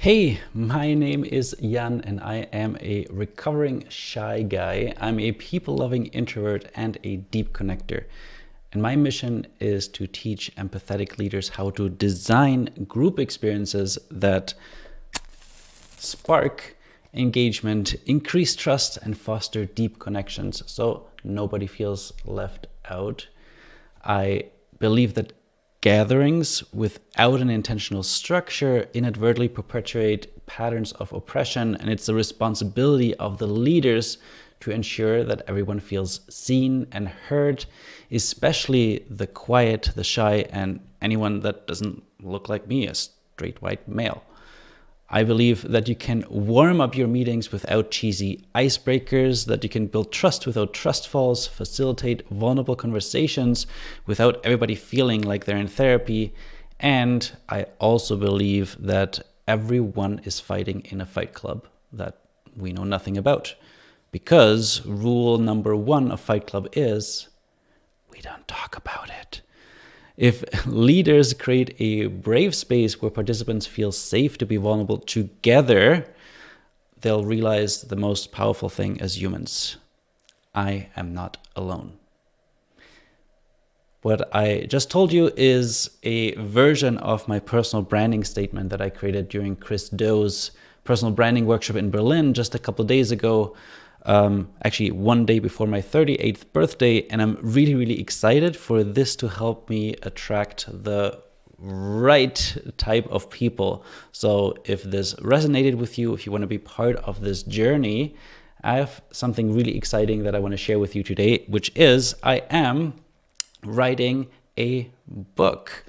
Hey, my name is Jan and I am a recovering shy guy. I'm a people-loving introvert and a deep connector. And my mission is to teach empathetic leaders how to design group experiences that spark engagement, increase trust, and foster deep connections so nobody feels left out. I believe that gatherings without an intentional structure inadvertently perpetuate patterns of oppression, and it's the responsibility of the leaders to ensure that everyone feels seen and heard, especially the quiet, the shy, and anyone that doesn't look like me, a straight white male. I believe that you can warm up your meetings without cheesy icebreakers, that you can build trust without trust falls, facilitate vulnerable conversations without everybody feeling like they're in therapy. And I also believe that everyone is fighting in a fight club that we know nothing about. Because rule number one of Fight Club is we don't talk about it. If leaders create a brave space where participants feel safe to be vulnerable together, they'll realize the most powerful thing as humans. I am not alone. What I just told you is a version of my personal branding statement that I created during Chris Doe's personal branding workshop in Berlin just a couple of days ago. Actually one day before my 38th birthday, and I'm really excited for this to help me attract the right type of people. So if this resonated with you, if you want to be part of this journey, I have something really exciting that I want to share with you today, which is I am writing a book.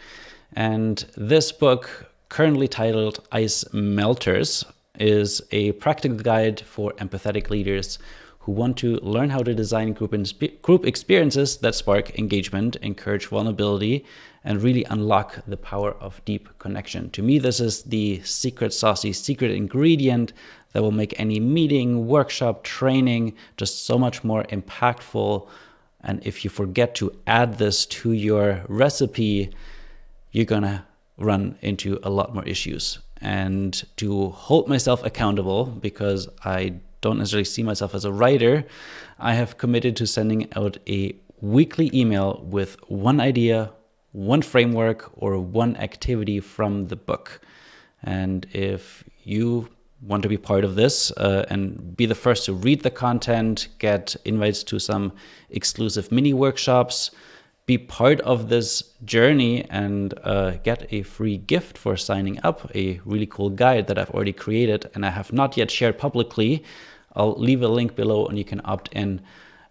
And this book, currently titled Ice Melters, is a practical guide for empathetic leaders who want to learn how to design group experiences that spark engagement, encourage vulnerability, and really unlock the power of deep connection. To me, this is the saucy secret ingredient that will make any meeting, workshop, training just so much more impactful. And if you forget to add this to your recipe, you're gonna run into a lot more issues. And to hold myself accountable, because I don't necessarily see myself as a writer, I have committed to sending out a weekly email with one idea, one framework, or one activity from the book. And if you want to be part of this and be the first to read the content, get invites to some exclusive mini workshops, be part of this journey, and get a free gift for signing up, a really cool guide that I've already created and I have not yet shared publicly. I'll leave a link below and you can opt in.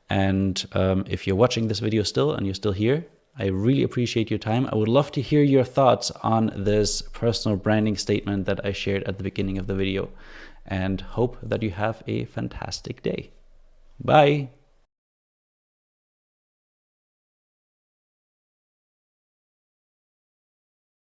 And if you're watching this video still and you're still here, I really appreciate your time. I would love to hear your thoughts on this personal branding statement that I shared at the beginning of the video, and hope that you have a fantastic day. Bye.